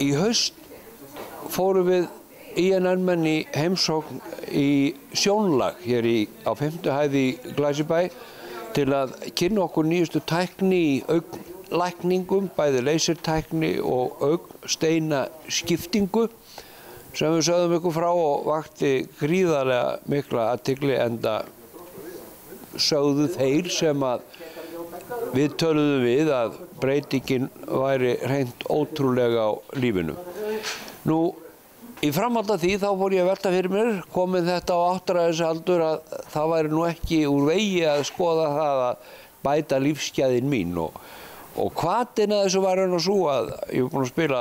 í haust fórum við INN-menn í heimsókn í sjónlag hér á 5. hæð í Glæsibæ til að kynna okkur nýjustu tækni í augnlækningum, bæði leysertækni og augnsteinaskiptingu sem við sögðum ykkur frá og vakti gríðarlega mikla athygli enda sögðu þeir sem að við töluðum við að breytingin væri hreint ótrúlega á lífinu. Nú, í framhaldi af því þá fór ég að velta fyrir mér, komið þetta á áttræðisaldur að það væri nú ekki úr vegi að skoða það að bæta lífsgæðin mín og hvatinn að þessu var hann svo að ég var búinn að spila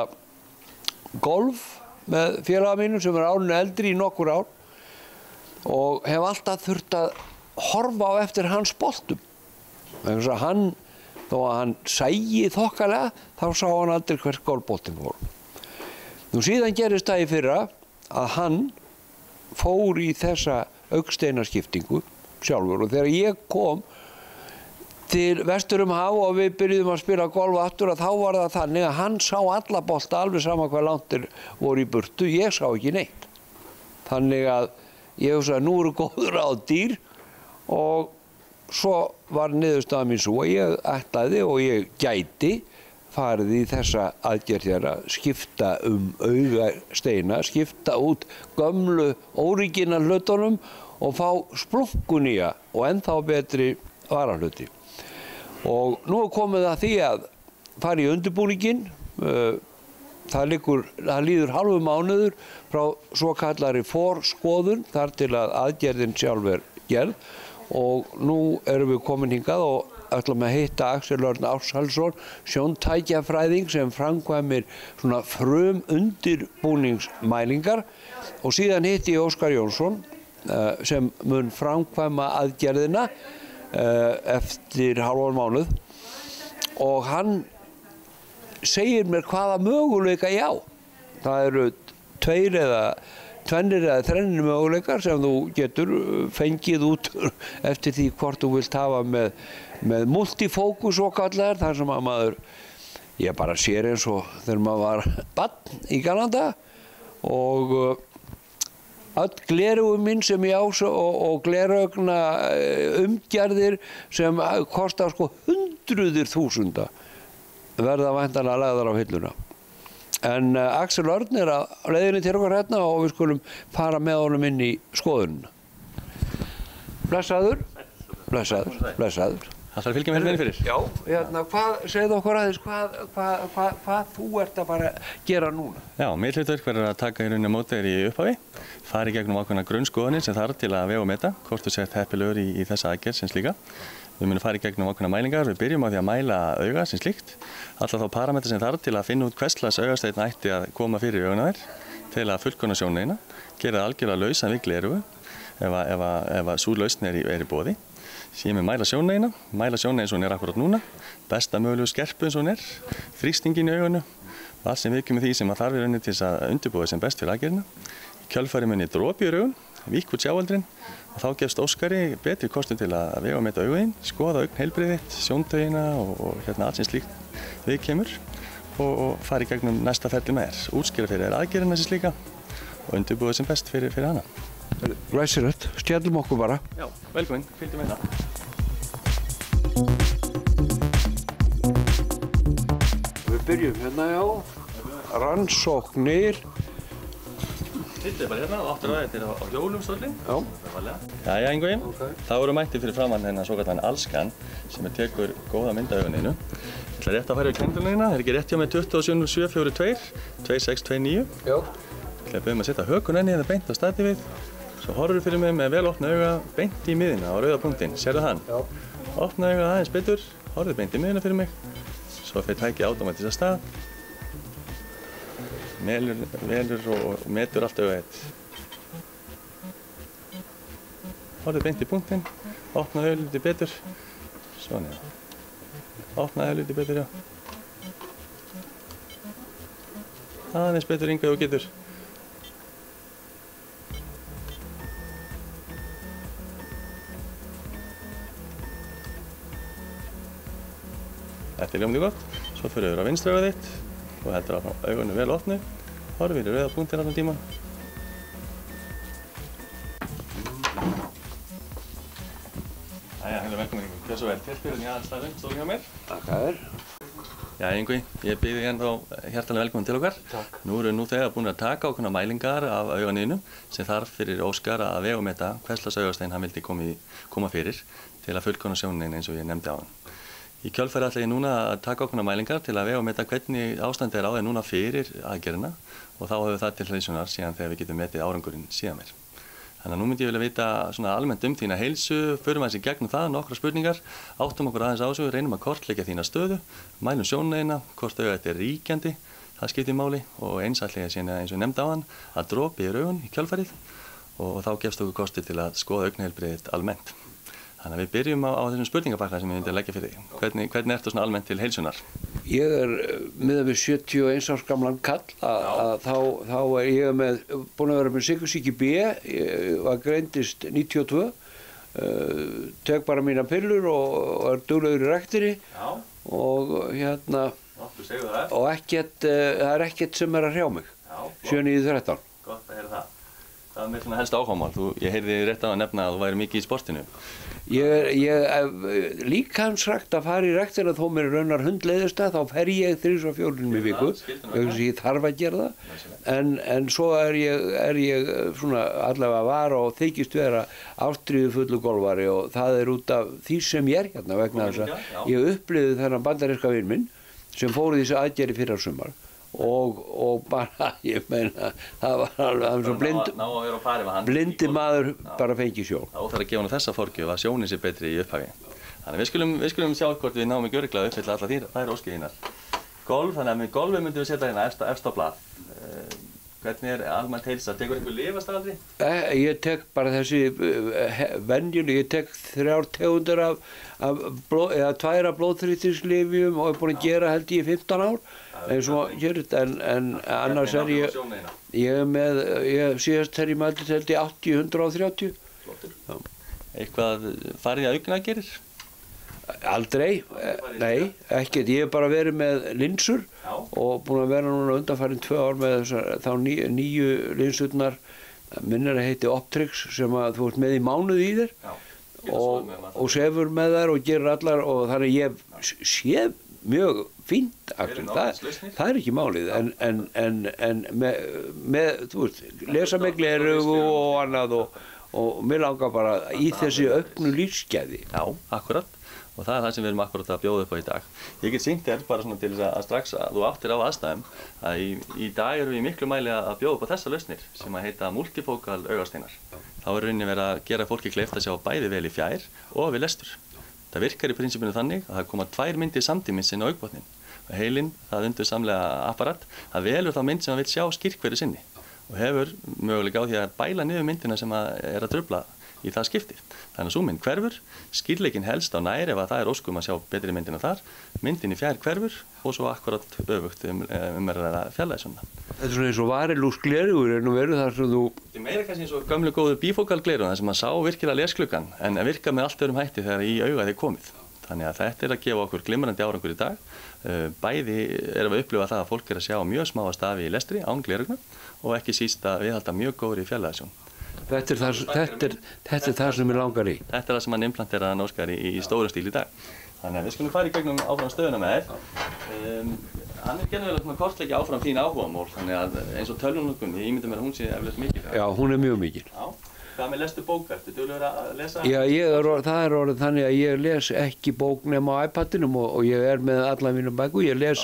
golf með félaga mínum sem árinu eldri í nokkur ár og hef alltaf þurft að horfa á eftir hans boltum. Þannig að hann, þó að hann sæi þokkalega, þá sá hann aldrei hvert golfboltinn fór. Nú síðan gerist það í fyrra að hann fór í þessa augnsteinaskiptingu sjálfur og þegar ég kom til vestur haf og við byrjuðum að spila golf aftur að þá var það þannig að hann sá alla bolta alveg sama hvað langtir voru í burtu, ég sá ekki neitt. Þannig að ég hugsaði að nú eru góður á dýr og svo var niðurstaðan mín svo að ég ætlaði og ég gæti farið í þessa aðgerð hér að skipta augasteina, skipta út gömlu óríginal hlutunum og fá splunkunýja og ennþá betri varahluti. Og nú er komið að því að fara í undirbúninginn, það líður hálfur mánuður frá svokallari forskoðun þar til að aðgerðin sjálf gerð og nú erum við komin hingað og ætlum að hitta Axel Örn Ársælsson, sjóntækjafræðing sem framkvæmir svona undirbúningsmælingar og síðan hitti ég Óskar Jónsson sem mun framkvæma aðgerðina eftir hálfan mánuð og hann segir mér hvaða möguleika ég á. Það eru tvennir eða þrennir möguleikar sem þú getur fengið út eftir því hvort þú vilt hafa með multifókus og kallar þar sem að maður, ég bara sér eins og þegar maður var barn í Kanada og öll gleraugun mín sem ég á og gleraugna umgerðir sem kostar sko hundruðir þúsunda verða væntanlega lagðar á hilluna. En Axel Örn er á leiðinni til okkar hérna og við skulum fara með honum inn í skoðunina. Blessaður. Blessaður. Blessaður. Það þarf að fylgja mér hérna fyrir. Já, hérna, segðu okkur aðeins hvað þú ert að fara að gera núna? Já, mitt hlutverk verður að taka í rauninni á móti þér í upphafi, fara í gegnum ákveðna grunnskoðanir sem þarf til að vega og meta, hvort þú sért heppilegur í þessa aðgerð sem slíka. Við munum fara í gegnum ákveðna mælingar, við byrjum á því að mæla auga sem slíkt, alla þá parametra sem þarf til að finna út hvers slags augasteinn ætti að koma fyrir auguna þér, til að fullkomna sjónina, gera það algjörlega lausan við gleraugu ef sú lausn er í boði. Síðan við mæla sjónina eins og hún er akkurat núna, besta mögulegu skerpu eins og hún er, þrýstingin í augunu, allt sem viðkemur því sem að þarf í rauninni til að undirbúa sem best fyrir aðgerðina. Í kjölfari muni dropi í augun, víkk út sjáaldrin og þá gefst Óskari betri kostum til að vega og meta augun, skoða augnheilbrigði þitt, sjóntaugina og allt sem slíkt viðkemur og fara í gegnum næsta ferli með þér, útskýra fyrir þér aðgerðina sem slíka og undirbúa sem best fyrir hana. Glæsilegt, stjælum okkur bara. Já, velkomin, fylgdu með það. Við byrjum hérna rannsóknir. Þetta bara hérna, áttur að þetta á hjólum stóllinn. Já. Jæja, Ingvi. Okay. Þá erum mættið fyrir framann hérna svokallaðan Allscan sem tekur góða mynd af auguninu. Ég ætla rétt að fara í kendlunina, það er ekki rétt hjá með 27.742, 2629. Já. Ég ætla að byrja að setja hökun enni eða beint á stati við. Svo horfur fyrir mig með vel opna auga beint í miðina á rauða punktinn. Sérðu hann? Já. Opna auga aðeins betur, horfðu beint í miðina fyrir mig. Svo fer tækið átómatískt af stað. Velur og metur allt auga eitt. Horfðu beint í punktinn, opnaðu auglítið betur. Svona, já. Opnaðu auglítið betur, já. Aðeins betur Ingvi og getur. Þetta er ljómandi gott. Svo fyrir við á vinstra auga þitt. og heldur áfram augunum vel opnu, horfir í rauða punktin allan tíman. Jæja, velkomin Yngvi. Gjörðu svo vel. Tilbyrðin í aðalstaðinn, stóðu hjá mér. Takk að þér. Já, Yngvi, ég býð þig hjartanlega velkomin til okkar. Takk. Nú erum við þegar búin að taka ákveðnar mælingar af auganíðinu sem þarf fyrir Óskar að vega og meta hvers slags augastein hann vildi koma fyrir til að fullkomna sjónin eins og ég nefndi áðan. Í kjölfari ætla ég núna að taka ákveðnar mælingar til að vega og meta hvernig ástandið á þeir núna fyrir aðgerðina og þá hefur það til hliðsjónar síðan þegar við getum metið árangurinn síðan meir. Þannig að nú myndi ég vilja vita svona almennt þína heilsu, förum aðeins í gegnum það, nokkra spurningar, áttum okkur aðeins á þessu, reynum að kortleggja þína stöðu, mælum sjónina, hvort auga er ríkjandi, það skiptir máli og eins ætla ég síðan eins og ég nefndi áðan að dropi í augun í kjölfarið og þá gefst okkur kosti til að skoða augnaheilbrigðið almennt. Þannig að við byrjum á þessum spurningabakka sem ég myndi að leggja fyrir þig. Hvernig ertu svona almennt til heilsunar? Ég miðað við 71 árs gamlan kall þá er ég búinn að vera með sykursýki B, ég var greindist 92, tek bara mína pillur og er duglegur í ræktinni og og það er ekkert sem er að hrjá mig, 7-9-13. Gott að heyra það. Það er mér svona helst áhugamál. Ég heyrði rétt á að nefna að þú væri mikið í sportinu. Ég líkamsrækt að fara í ræktina þó mér raunar hundleiðist þá fer ég 3-4 í viku, ég þarf að gera það, en svo er ég svona allavega var og þykist vera ástríðufullu golfari og það er út af því sem ég er hérna vegna þess að ég upplifði þennan bandaríska vin minn sem fór í þessi aðgerð í fyrrasumar. Og bara, ég meina, það var alveg svo blindi maður bara fengi sjón. Það óþarf að gefa hann þessa forgjöf að sjónin sé betri í upphafi. Þannig við skulum sjá hvort við náum ekki örugglega að uppfylla allar þær óskir þínar. Golf, þannig að með golfi myndum við setja hérna efst á blað. Hvernig er almennt heilsa? Tekur einhver lyfjastafaldri? Ég tek bara þessi venjuleg, ég tek 3 tegundir eða 2 blóðþrýstingslyfjum og er búinn að gera held ég 15 ár. Eins og gerist, en annars er ég síðast þegar ég mældist held ég 80-130. Flottur. Eitthvað farið í augnagerir? Aldrei, nei, ekkert. Ég hef bara verið með linsur og búinn að vera núna undanfarin 2 ár með þá nýju linsurnar, minnir að heiti Optrix, sem að þú ert með í mánuði í þér og sefur með þær og gerir allar og þannig ég sé mjög fínt aftur, það er ekki málið, en með þú veist, lesa með gleraugu og annað og mér langar bara í þessi auknu lífsgæði. Já, akkurat. Og það er það sem við erum akkurat að bjóða upp á í dag. Ég get sýnt þér bara svona til þess að strax að þú áttir á aðstæðum að í dag erum við í miklu mæli að bjóða upp á þessar lausnir sem að heita multifókal augasteinar. Þá er rauninni verið að gera fólki kleift að sjá bæði vel í fjær og við lestur. Það virkar í prinsipinu þannig að það koma 2 myndir samtímis inn á augbotnin. Heilinn, það undursamlega apparat, það velur þá mynd sem hann vill sjá skýrt hverju sinni og hefur möguleika á því að bæla niður myndina sem er að trufla í það skiptið. Þannig að sú mynd hverfur, skýrleikinn helst á nær ef að það er óskum að sjá betri myndina þar, myndin í fjær hverfur og svo akkurat öfugt að fjarlægja svona. Þetta er svona eins og varilús gleraugur en nú verður það sem þú... Þetta er meira kannski eins og gömlu góðu bifókal gleraugun þar sem maður sá virkilega lesklukkan en virka með allt öðrum hætti þegar í augað er komið. Þannig að þetta er að gefa okkur glimrandi árangur í dag. Bæði erum við að upplifa það að fólk er að sjá mjög smáa stafi í lestri án glerugna og ekki síst að viðhalda mjög góðri fjarlægðasjón. Þetta er það sem ég langar í. Þetta er það sem hann implanteraði hann Óskar í stórum stíl í dag. Þannig að við skulum fara í gegnum áfram stöðuna með þér. Hann er gennilega kortleggja áfram þín áhugamál, þannig að eins og tölvunotkun, ég ímynda mér að hún sé eflaust mikil. Já, hún er mjög mikil. Já. Hvað með lestu bók? Ertu duglegur að lesa? Já, það er orðið þannig að ég les ekki bók nema á iPadinum og ég er með alla mínu bækur. Ég les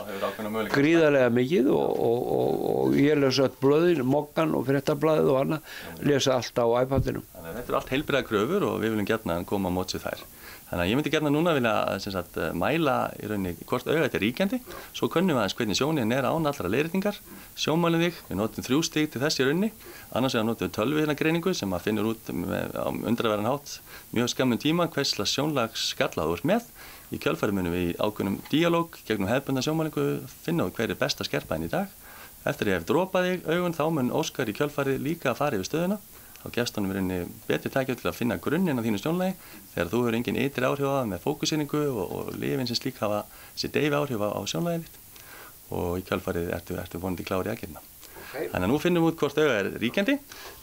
gríðarlega mikið og ég les öll blöðin, Moggan og Fréttablaðið og annað, lesa allt á iPadinum. Þannig að þetta eru allt heilbrigðar kröfur og við viljum gjarna koma á móts við þær. Þannig að ég myndi gjarna núna vilja mæla í rauninni hvort auga þetta er ríkjandi, svo könnum við aðeins hvernig sjónin er án allra leiðréttingar, sjónmælum þig, við notum 3 stig til þess í rauninni, annars vegar notum við tölvugreiningu sem að finnur út á undraverðan hátt mjög skammum tíma hvers slags sjónlags skalla þú ert með. Í kjölfari munum við í ákveðnum díalóg gegnum hefðbundna sjónmælingu finna út hver er besta skerpaðin í dag. Eftir ég hef dropað þig augun þá mun Óskar í kjölfari líka að fara yfir stöðuna. Þá gefst honum í rauninni betri tækifæri til að finna grunninn á þínu sjónlagi þegar þú hefur engin ytri áhrif á það með fókusýningu og lyfin sem slík hafa þessi deyfi áhrif á sjónlagið þitt. og í kjölfarið ertu vonandi klár í aðgerðina. Þannig að nú finnum við út hvort auga er ríkjandi.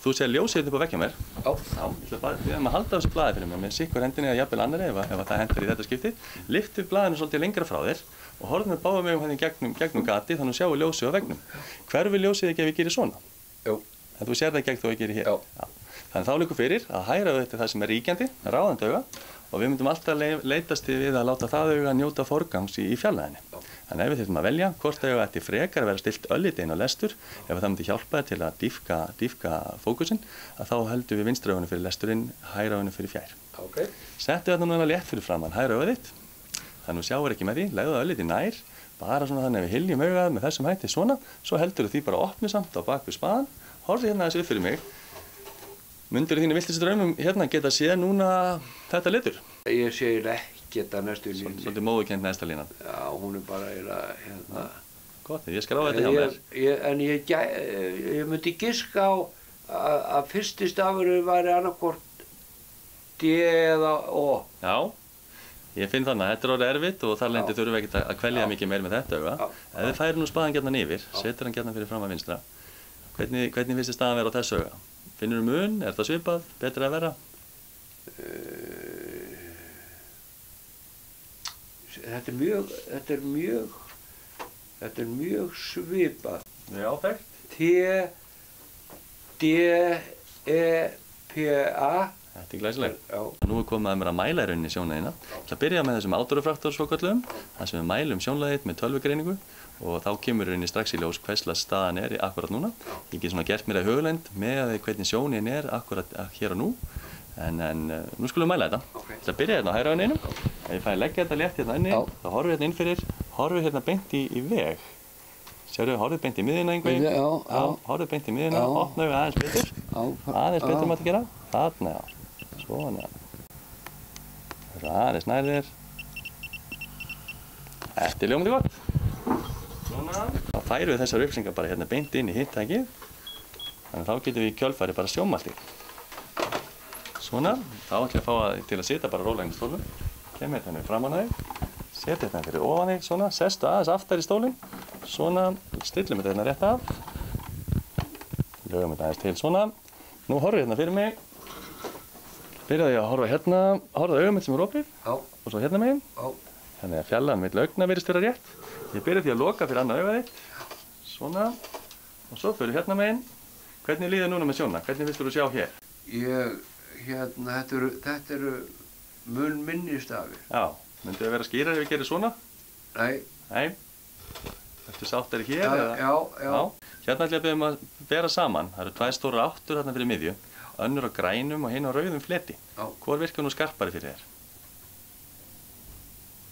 Þú sér ljósið upp á veggja mér. Já, við erum að halda þessu blaði fyrir mér með sikkur hendinni eða jafnvel annarri ef það hentar í þetta skipti. Lyftu blaðinu svolítið lengra frá þér og horfum við báðum megum hérna gegnum gati þannig að sjáum ljósið á veggnum. Hverfur ljósið ekki ef ég gerir svona? Jú. En þú sér það gegn þó ég gerir hér? Já. Þannig þá liggur fyrir að hægra auga það sem er ríkjandi, ráðandi auga og við myndum alltaf leitast við að láta það auga njóta forgangs í fjarlægðinni. Þannig ef við þurfum að velja hvort auga ætti frekar að vera stilt öllítið inn á lestur, ef það myndi hjálpa þér til að dýpka fókusinn, að þá heldum við vinstra augunum fyrir lesturinn, hægra augunum fyrir fjær. Settu þetta núna létt fyrir framan hægra auga þitt, þannig að þú sjáir ekki með því, legðu það öllítið nær, bara svona þannig að við hyljum augað með þessum hætti svona, svo heldur því bara opnusamt á bak við spaðan, horfðu hérna aðeins upp fyrir mig. Mundir þínu viltustu draumum hérna geta séð núna þetta litur? Ég sé ekki þetta næstu línu. Svolítið móðukennd næsta línan. Já, hún er bara hérna. Gott, ég skráði þetta hjá mér. En ég myndi giska á að fyrsti stafurinn væri annarkvort D eða O. Já, ég finn þannig að þetta er orðið erfitt og þar lendi þurfum við ekkert að kvelja mikið meir með þetta auga. Ef þið færi nú spaðan gjarnan yfir, setur hann gjarnan fyrir fram að vinstra. Hvernig finnst þið staðan vera á þessu auga? Finnur þú mun? Er það svipað? Betra að vera? Þetta er mjög svipað. Já, þekkt. T-D-E-P-A. Þetta er glæsilegt. Nú er komið að mér að mæla í rauninni sjónlæðina. Ég ætla að byrja með þessum autorefraktor svokölluðum, þar sem við mælum sjónlæðið með tölvugreiningu og þá kemur í rauninni strax í ljós hverslega staðan er akkurat núna. Ég get svona gert mér að hugleind með hvernig sjónin er akkurat hér og nú. En nú skulum við mæla þetta. Ég ætla að byrja hérna á hægra augunum. Ef ég fæ að leggja þetta létt hérna inni, þá horfum við hérna inn fyrir, horfum við hérna beint í veg. Sérðu, horfum beint í miðjuna einhvern veginn. Já, horfum beint í miðjuna, opna við aðeins betur. Aðeins betur mátt að gera. Þarna, já. Svona. Aðeins nær þér. Þetta er ljómandi gott. Svona. Þá færum við þessar upplýsingar bara hérna beint inn í hitt tækið. Þannig þá getum við í kjölfari bara sjómælti. Svona. Þá ætlum ég að fá til að sitja bara rólega inn í stólnum. Kemur hérna framan á þig. Setja hérna fyrir ofan þig. Svona. Sestu aðeins aftar í stólinn. Svona. Stillum þetta hérna rétt af. Lögum þetta aðeins til svona. Nú horfum hérna fyrir mig. Byrjaði ég að horfa hérna. Horfa á augum mitt sem er opið. Og svo hérna megin. Þannig að fjallan milli augna virðist vera rétt. Ég byrja því að loka fyrir annað augað þitt. Svona. Og svo fyrir hérna megin. Hvernig líður núna með sjónina? Hvernig finnst þú að sjá hér? Þetta eru mun minni stafir. Já. Myndi það vera skýrar ef ég gerir svona? Nei. Nei. Ertu sáttari hér eða? Já. Hérna ætla ég að biðja að bera saman. Það eru tvær stórar áttur hérna fyrir miðju. Önnur á grænum og hinn á rauðum fleti. Hvor virkar nú skarpari fyrir þér?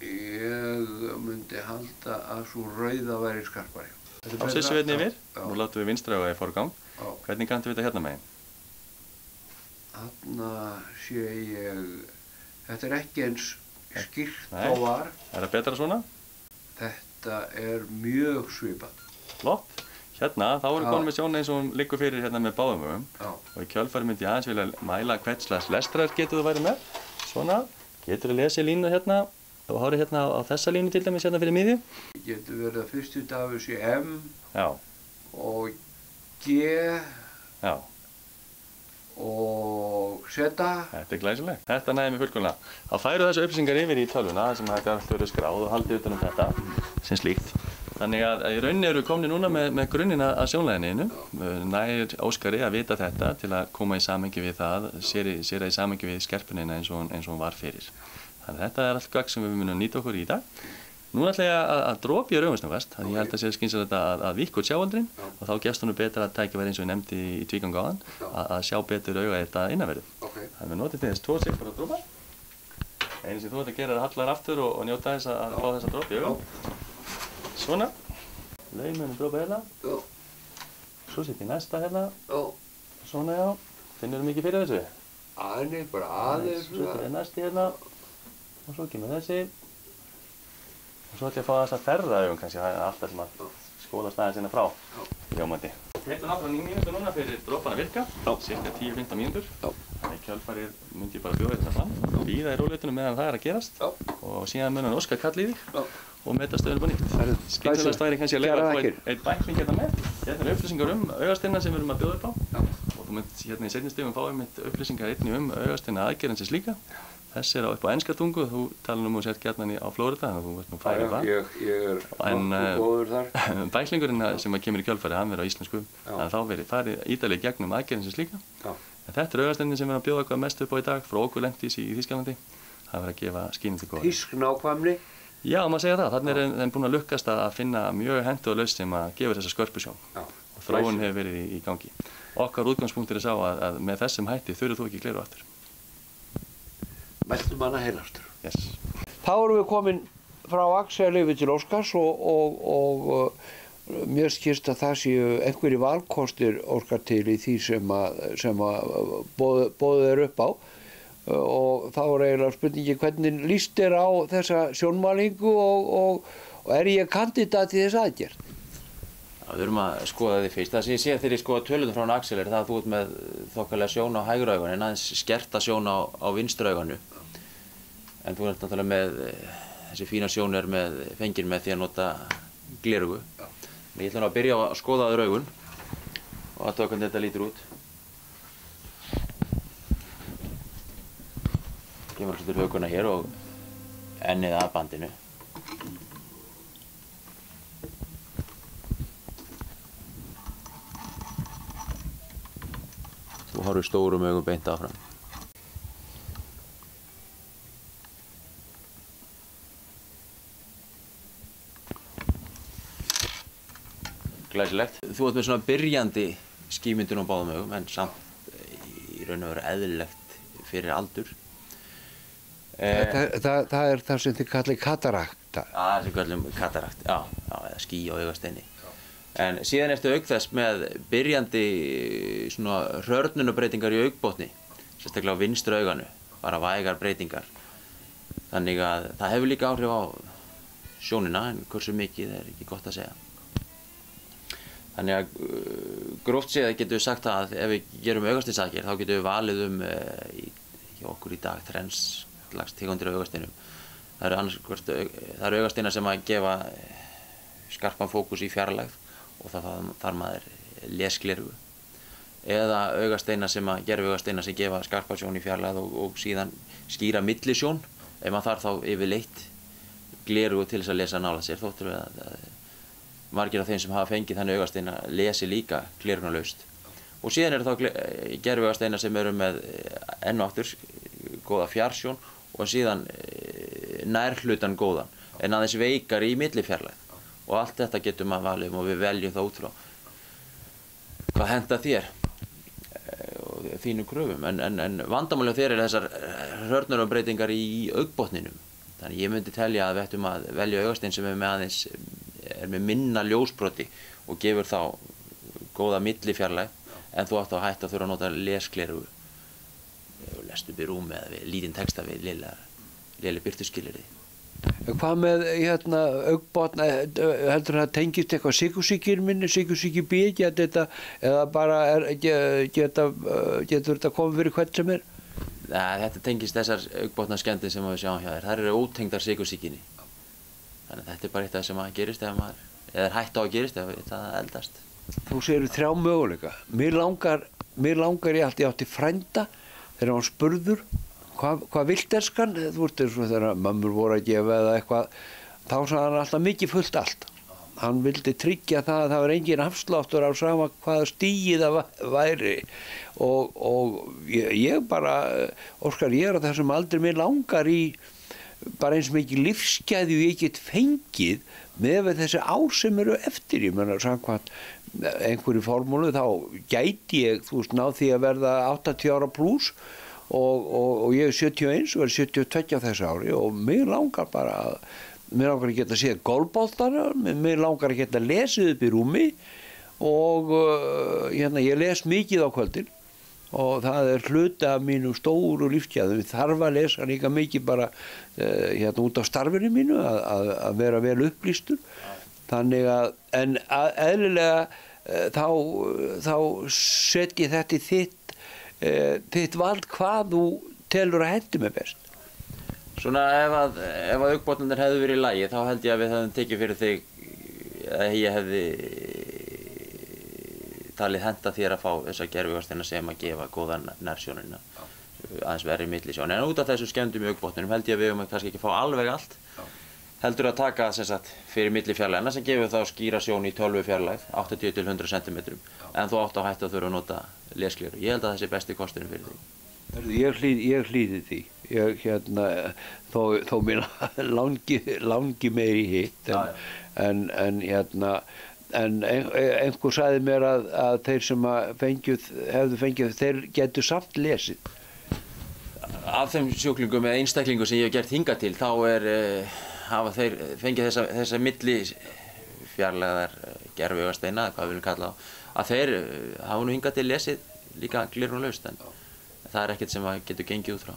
Ég myndi halda að svo rauða væri skarpari. Þá sissum við hérna yfir. Nú látum við vinstra auga í forgang. Hvernig kanntu við þetta hérna megin? Þarna sé ég... Þetta er ekki eins skýrt og var. Er það betra svona? Þetta er mjög svipað. Flott. Hérna, þá erum við komin með sjónina eins og hún liggur fyrir hérna með báðum augum. Og í kjölfari myndi ég aðeins vilja mæla hvern slags lestrar getur þú værið með. Svona. Getur þú lesið línu hérna. Þú horfir hérna á þessa línu til dæmis hérna fyrir miðju. Getur verið að fyrstu stafur sé M. Já. Og G. Já. Og Z. Þetta er glæsilegt. Þetta næði mig fullkomlega. Þá færu þessu upplýsingar yfir í tölvuna sem þetta allt verið skráð og haldið utan þetta sem slíkt. Þannig að í rauninni eru við komni núna með grunninn að sjónlæðinu. Nær Óskari að vita þetta til að koma í samhengi við það, sér það í samhengi við skerpunina eins og hún var fyrir. Þannig að þetta er allt gagn sem við munum nýta okkur í dag. Nú ætla ég að dropa ég raugastnöggvast, þannig ég held að sé skynsamlegt að víkka út sjáaldurinn og þá gefst honum betra tækifæri eins og ég nefndi í tvígang áðan að sjá betur auga þetta innanverðu. Þannig að við notum þess 2 sekúndur að dropa. Einu sem þú ætti að gera er að halla þér aftur og njóta þess að fá þess að dropa í auga. Svona. Laumum dropa hérna. Svo setjum ég næsta hérna. Svona já. Finnur þú mikið fyrir þessu? Aðeins, bara aðeins. Svo setjum ég næsti hérna. Og svo kemur þessi. Og svo ætlum ég að fá þess að ferða augum kannski, það er alltaf sem að skóla staðinn sinna frá ljómandi. Þetta er náttúrulega 9 mínútur núna fyrir dropan að virka, cirka 10-15 mínútur. Þannig í kjölfarið myndi ég bara bjóða þetta fram, bíða í róleitunum meðan það er að gerast og síðan mun hann Óskar kalla í þig og meta stöðuna upp á nýtt. Skynsamlegast væri kannski að leyfa að fá einn bækling hérna með. Hérna upplýsingar augasteinana sem við erum að bjóða upp á. Og þú munt hérna í seinni stigum fá einmitt upplýsingar einnig augasteina aðgerðinsins líka. Þessi upp á enska tungu, þú talar þú sért gjarnan á Flórida, þú veist færi það. Ég góður þar. Bæklingurinn sem kemur í kjölfarið, hann verður á íslensku. Þannig að þá verður farið ítarlega gegnum aðgerðinsins líka. En þetta augasteinin sem við erum að bjóða hvað mest upp á í dag, frá Oculentis í Þýskalandi. Það verður að gefa skýning til góða. Þýsk nákvæmni? Já, maður segja það. Þannig er þeim búin að lukkast að finna mjög hentuga lausn sem að gefa þessa skörpusjón. Og þróun hefur verið í gangi. Okkar útgangspunktur er sá að með þessum hætti þurfir þú ekki gleru aftur. Mæltum hana heilaftur. Yes. Þá erum við komin frá Axel yfir til Óskars og mér skilst að það séu einhverjir valkostir Óskar til í því sem boðið er upp á. Og þá er eiginlega spurningi hvernig líst þér á þessa sjónmælingu og er ég kandidat í þessa aðgerð? Já, við erum að skoða því fyrst. Það sem ég sé þegar ég skoða tölunum frá Axel er það að þú ert með þokkalega sjón á hægra auganu en aðeins skerta sjón á vinstra auganu. En þú ert náttúrulega með þessi fína sjón er fengin með því að nota gleraugu. Ég ætla nú að byrja að skoða aður augun og athuga hvernig þetta lítur út. Kemur hlutur hökuna hér og ennið að bandinu. Þú horfir stórum augum beint áfram. Glæsilegt. Þú ert með svona byrjandi skýmyndun á báðum augum en samt í raun og veru eðlilegt fyrir aldur. Það er það sem þið kallir katarakta. Það sem kallum katarakt, já, eða ský á augasteini. En síðan ertu auk þess með byrjandi svona hrörnunarbreytingar í augbotni, sérstaklega á vinstra auganu, bara vægar breytingar. Þannig að það hefur líka áhrif á sjónina, en hversu mikið er ekki gott að segja. Þannig að gróft séð getum við sagt að ef við gerum augasteinsaðgerð þá getum við valið hjá okkur í dag þrenns slags tegundir af augasteinum. Það eru augasteinar sem að gefa skarpan fókus í fjarlægð og þar maður lesgleraugu. Eða gerviaugasteinar sem gefa skarpa sjón í fjarlægð og síðan skýra millisjón ef maður þarf þá yfirleitt gleraugu til þess að lesa nálægt sér. Þóttur við að margir af þeim sem hafa fengið þannig augasteina lesi líka gleraugnalaust. Og síðan eru þá gerviaugasteinar sem eru með enn og aftur góða fjarsjón og síðan nærhlutan góðan en aðeins veikar í millifjarlægð. Og allt þetta getur maður valið og við veljum það út frá hvað henta þér og þínum kröfum. En vandamálið þér er þessar hrörnunarbreytingar í augbotninum. Þannig ég myndi telja að við ættum að velja augastein sem er með minna ljósbroti og gefur þá góða millifjarlægð en þú átt að hætta að þurfa að nota lesgleraugu. Lestu upp í rúmi eða við lítinn texta við léleg birtuskilyrði. Hvað með augbotn, heldur það tengist eitthvað sykursýkir minni, sykursýki B, eða bara getur þetta komið fyrir hvern sem er? Þetta tengist þessar augbotnaskemmdir sem við sjáum hjá þér. Þær eru ótengdar sykursýkinni. Þannig að þetta er bara eitt af það sem að gerist eða er hætt á að gerist ef það eldast. Þú segir 3 möguleika. Mér langar ég alltaf átti frænda þegar hann spurður hvað vilt elskan? Þú veist eins og þegar mömmur voru að gefa eða eitthvað, þá sagði hann alltaf mikið fullt allt. Hann vildi tryggja það að það var engin afsláttur á sama hvaða stigi það væri og ég bara, Óskar, ég er á þessum aldrei, mér langar í bara eins mikið lífsgæði og ég get fengið með þessi ár sem eru eftir. Ég meina samkvæmt einhverju formúlu þá gæti ég, náð því að verða 80 ára pluss og ég er 71 og er 72 á þessu ári og mér langar að geta séð golfboltana, mér langar að geta lesið upp í rúmi og ég les mikið á kvöldin og það er hluti af mínum stóru lífsgæðum. Ég þarf að lesa líka mikið bara út á starfinu mínu að vera vel upplýstur. Þannig en eðlilega þá set ég þetta í þitt vald hvað þú telur að hendi mig best. Svona ef að augnbotnarnir hefðu verið í lagi þá held ég að við hefðum tekið fyrir þig að ég hefði talið henta þér að fá þessa gervigástina sem að gefa góðan nærsjónina aðeins verri millisjón. En út af þessu skemmdum í augnbotnunum held ég að við höfum kannski ekki fá alveg allt. Heldur að taka sem sagt fyrir millifjarlægina sem gefur þá skýra sjón í 12 fjarlægð, 80 til 100 cm. En þú átt á hættu að þurfa að nota lesgleru. Ég held að þessi besti kosturinn fyrir þig. Ég hlýði því. Þó mér langi meiri hitt en einhver sagði mér að þeir sem hefðu fengið þeir getur samt lesið. Af þeim sjúklingum eða einstaklingum sem ég hef gert hingað til þá hafa þeir fengið þessa millifjarlægðar gervigaugasteina, hvað við viljum kalla að þeir hafa nú hingað til lesið líka gleraugnalaust en það ekkert sem að getur gengið út frá,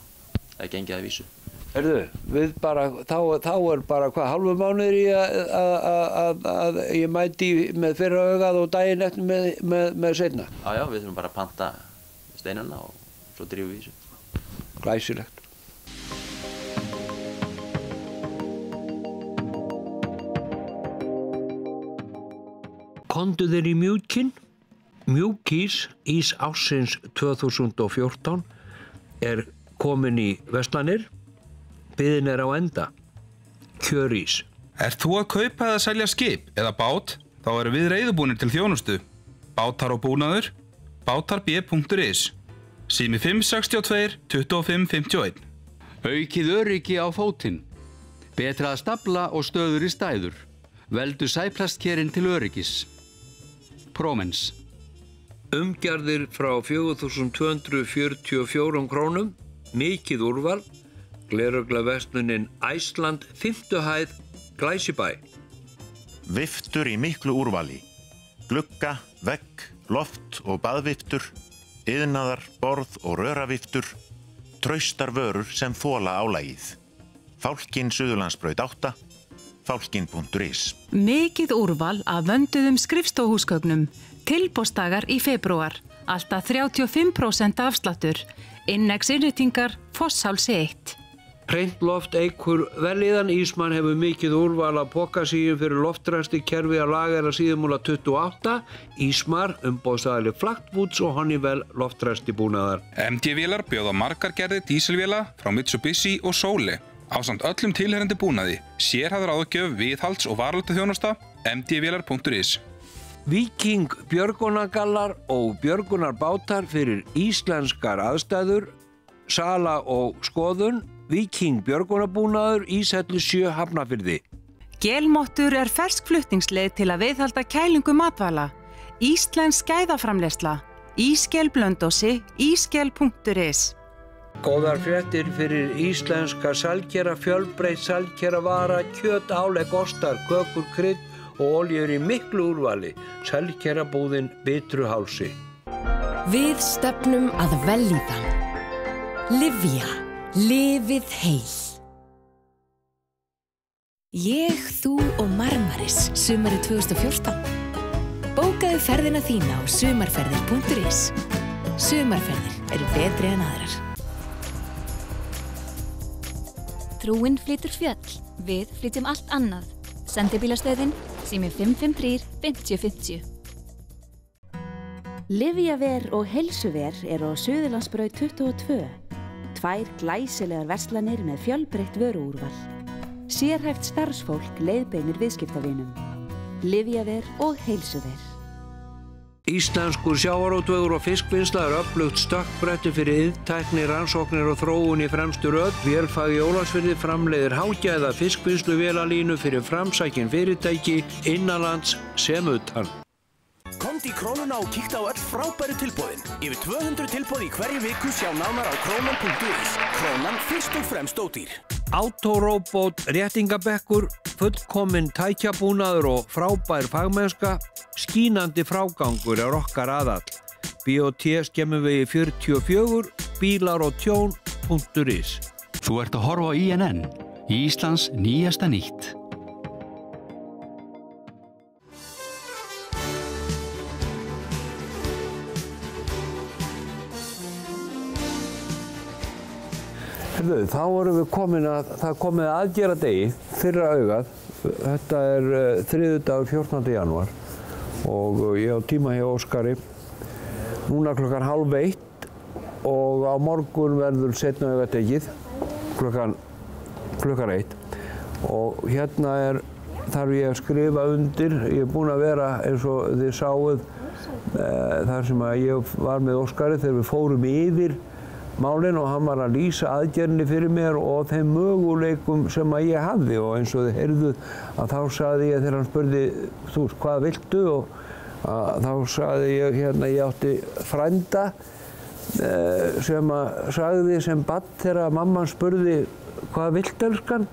eða gengið að vísu. Þá bara hvað, hálfu mánuður í að ég mæti með fyrra augað og daginn eftir með seinna? Já, við þurfum bara að panta steinana og svo drífum við vísu. Glæsilegt. Komdu þér í Mjúkinn? Mjúkís, ís ársins 2014, komin í verslanir. Biðin á enda. Kjörís. Ert þú að kaupa eða selja skip eða bát? Þá erum við reiðubúnir til þjónustu. Bátar og búnaður. Bátarb.is. Sími 562 25 51. Aukið öryggi á fótinn. Betra að stafla og stöður í stæður. Veldu sæplastkerinn til öryggis. Promens. Umgjarðir frá 4.244 krónum. Mikið úrval. Gleraugnverslunin Æsland 5. hæð, Glæsibæ. Viftur í miklu úrvali. Glugga, vegg, loft og baðviftur, iðnaðar, borð og röraviftur, traustar vörur sem þola álagið. Fálkinn Suðurlandsbraut 8, fálkinn.is. Mikið úrval af vönduðum skrifstofuhúsgögnum. Tilboðsdagar í febrúar. Alltaf 35% afsláttur. Innegsinnréttingar Fosshálsi 1. Hreint eykur vellíðan. Ísmann hefur mikið úrval af pokasíum fyrir loftræsti kerfi að lagera síðumúla 28. Ísmar, umboðsaðili Flaktboots og Honeywell loftræsti búnaðar. MD-vélar bjóða margar gerðir dísilvéla frá Mitsubishi og Sole. Ásamt öllum tilheyrandi búnaði. Sérhæfðar ráðgjöf, viðhalds og varalutaþjónusta. mdvélar.is. Viking björgunargallar og björgunarbátar fyrir íslenskar aðstæður. Sala og skoðun. Viking björgunarbúnaður, Íshellu 7 Hafnarfirði. Gelmottur fersk flutningsleið til að viðhalda kælingu matvæla. Íslensk gæðaframleiðsla. Ísgel Blönduósi, ísgel.is. Góðar fréttir fyrir íslenska sælgera, fjölbreytt sælgeravara, kjöt, álegg, ostar, kökur, krydd og oljur í miklu úrvali. Sælgerabúðin Bitruhálsi. Við stefnum að vellíðan. Livia. Lifið heil. Ég, þú og Marmaris, sumarið 2014. Bókaðu ferðina þína á sumarferðir.is. Sumarferðir eru betri en aðrar. Trúin flytur fjöll, við flytjum allt annað. Sendibílastöðin, sími 553 5050. Liviaver og heilsuver eru á Suðurlandsbraut 22. 2 glæsilegar verslanir með fjölbreytt vöruúrval. Sérhæft starfsfólk leiðbeinir viðskiptavinum. Liviaver og heilsuver. Íslenskur sjávarútvegur og fiskvinnsla öflugt stökkbretti fyrir iðntækni, rannsóknir og þróun í fremstu röð. Vélfag í Ólafsfirði framleiðir hágæða fiskvinnsluvélalínu fyrir framsækin fyrirtæki innanlands sem utan. Komdu í Krónuna og kíktu á öll frábæru tilboðin. Yfir 200 tilboð í hverju viku, sjá nánar á krónan.is. Krónan fyrst og fremst ódýr. Autoróbót, réttingabekkur, fullkominn tækjabúnaður og frábær fagmennska. Skínandi frágangur okkar aðall. BOT Skemmuvegi 44, bílar og tjón.is. Þú ert að horfa á INN, Íslands nýjasta nýtt. Herðu, þá erum við komin að, það komið aðgerðardegi, fyrra augað. Þetta þriðjudagur 14. janúar og ég á tíma hjá Óskari. Núna klukkan 12:30 og á morgun verður seinna augatekið klukkan 1. Og hérna þarf ég að skrifa undir. Ég búinn að vera, eins og þið sáuð, þar sem að ég var með Óskari þegar við fórum yfir málin og hann var að lýsa aðgerðinni fyrir mér og þeim möguleikum sem að ég hafði og eins og þið heyrðuð að þá sagði ég þegar hann spurði þú veist hvað viltu og þá sagði ég hérna ég átti frænda sem að sagði sem barn þegar mamman spurði hvað viltu elskan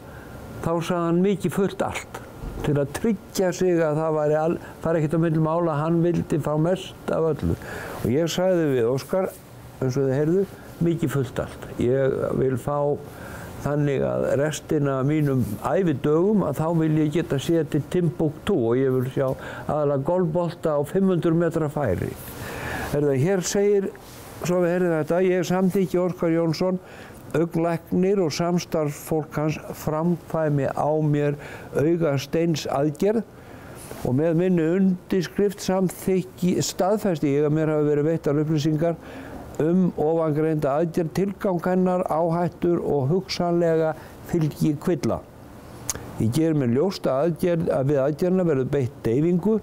þá sagði hann mikið fullt allt til að tryggja sig að það var ekkert á milli mála að hann vildi fá mest af öllu og ég sagði við Óskar eins og þið heyrðuð mikið fullt allt. Ég vil fá þannig að restina af mínum ævidögum að þá vil ég geta séð til Timbuktu og ég vil sjá aðalega golfbolta á 500 metra færi. Hér segir, svo við heyrðum þetta, ég samþykki Óskar Jónsson, augnlæknir og samstarfsfólk hans framkvæmi á mér augasteins aðgerð og með minni undirskrift samþykki staðfesti ég að mér hafi verið veittar upplýsingar ofangreinda aðgerð, tilgang hennar, áhættur og hugsanlega fylgi kvilla. Ég ger mér ljóst að við aðgerðina verður beitt deyfingu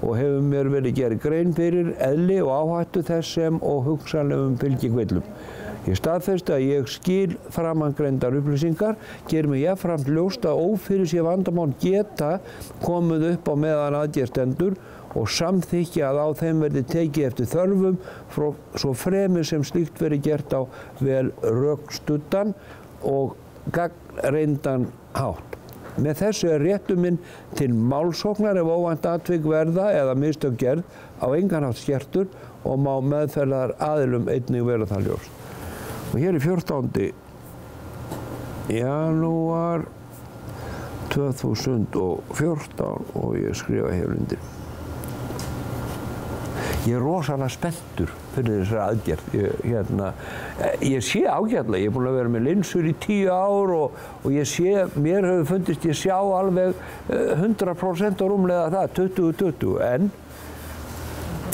og hefur mér verið gerð grein fyrir eðli og áhættu þess sem og hugsanlegum fylgi kvillum. Ég staðfesti að ég skil framangreindar upplýsingar, ger mér jafnframt ljóst að ófyrirséð vandamál geta komið upp á meðan aðgerð stendur og samþykja að á þeim verði tekið eftir þörfum svo fremur sem slíkt verið gert á vel rökstuddan og gagnreyndan hátt. Með þessu réttur minn til málsóknar ef óvænt atvik verða eða mistök gerð á engan hátt skertur og má meðferðar aðilum einnig vera það ljóst. Og hér er 14. janúar 2014 og ég skrifa hér undir. Ég er rosalega spenntur fyrir þessari aðgerð. Ég sé ágætlega, ég er búinn að vera með linsur í 10 ár og ég sé, mér hefur fundist ég sjá alveg 100% rúmlega það, 20/20, en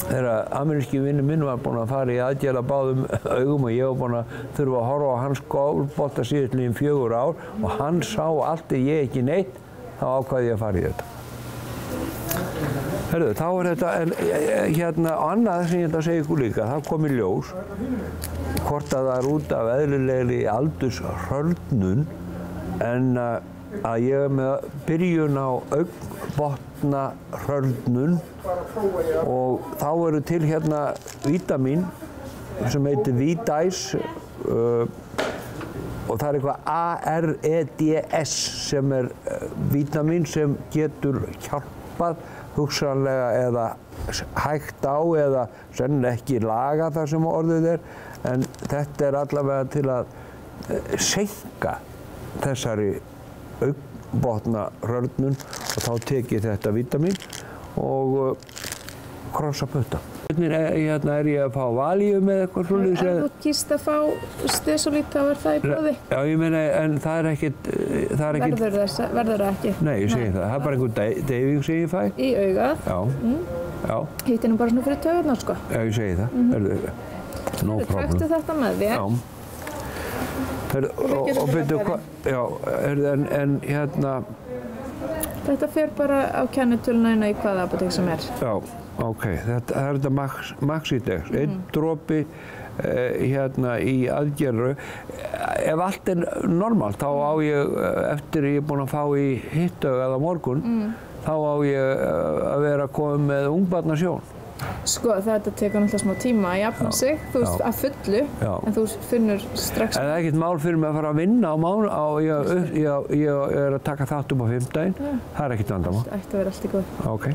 þegar ameríski vinur minn var búinn að fara í aðgerð að báðum augum og ég var búinn að þurfa að horfa á hans golfbolta síðastliðin 4 ár og hann sá allt ég ekki neitt, þá ákvað ég að fara í þetta. Þá er þetta, og annað sem ég ætla að segja ykkur líka, það kom í ljós hvort að það er út af eðlilegri aldurshrörnun en að ég er með byrjun á augnbotnahrörnun og þá eru til hérna vítamín sem heitir Vídæs og það er eitthvað AREDS sem er vítamín sem getur hjálpað hugsanlega eða hægt á eða sennilega ekki laga það sem orðið en þetta er allavega til að seinka þessari augnbotnahrörnun og þá tek ég þetta vítamín og krossa putta. Hérna er ég að fá valíum eða eitthvað svolítið. En þú kýst að fá stesolít, þá er það í blóði? Já, ég meina, en það er ekkert... Verður það ekki? Nei, ég segi það. Það er bara einhver deyfing sem ég fæ. Í augað? Já. Hitt nú bara svona fyrir taugarnar, sko? Já, ég segi það. No problem. Taktu þetta með þér. Já. Og byrju, en hérna... Þetta fer bara á kennitöluna inn í hvaða apótek sem er. Já, ok. Það er þetta Maxidex. Einn dropi hérna í aðgerðu. Ef allt er normalt, þá á ég, eftir ég er búinn að fá í hittaugað á morgun, þá á ég að vera komið með ungbarnasjón. Sko, þetta tekur náttúrulega smá tíma að jafna sig, þú veist, að fullu, en þú finnur strax... En það er ekkert mál fyrir mig að fara að vinna á mánu, ég er að taka þátt upp á 5. daginn, það er ekkert vandamál. Það ætti að vera allt í góð. Ok.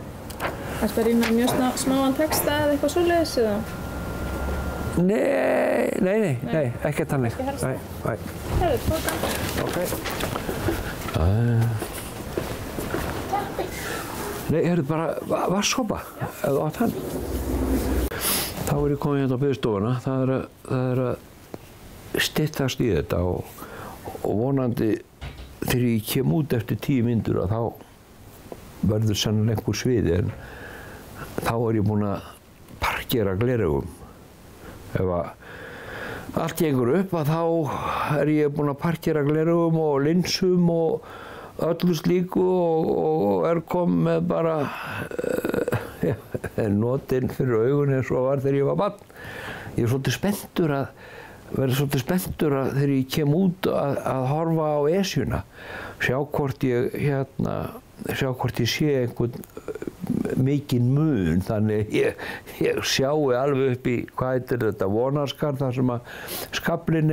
Ertu að rýna mjög smáan texta eða eitthvað svoleiðis, eða? Nei, ekkert þannig. Ekki helst það? Nei. Herðu, tóka. Ok. Nei, bara vatnssopa, eða átt hann. Þá er ég komið hérna á biðstofuna, það er að styttast í þetta og vonandi þegar ég kem út eftir 10 mínútur að þá verður sennilega einhver sviði en þá ég búinn að parkera gleraugum. Ef að allt gengur upp að þá ég búinn að parkera gleraugum og linsum og öllu slíku og komið með bara notin fyrir augun eins og var þegar ég var barn. Ég svolítið spenntur þegar ég kem út að horfa á Esjuna, sjá hvort ég sé einhvern mikinn mun, þannig ég sjái alveg upp í, hvað heitir þetta, Vonarskarð, þar sem að skaflinn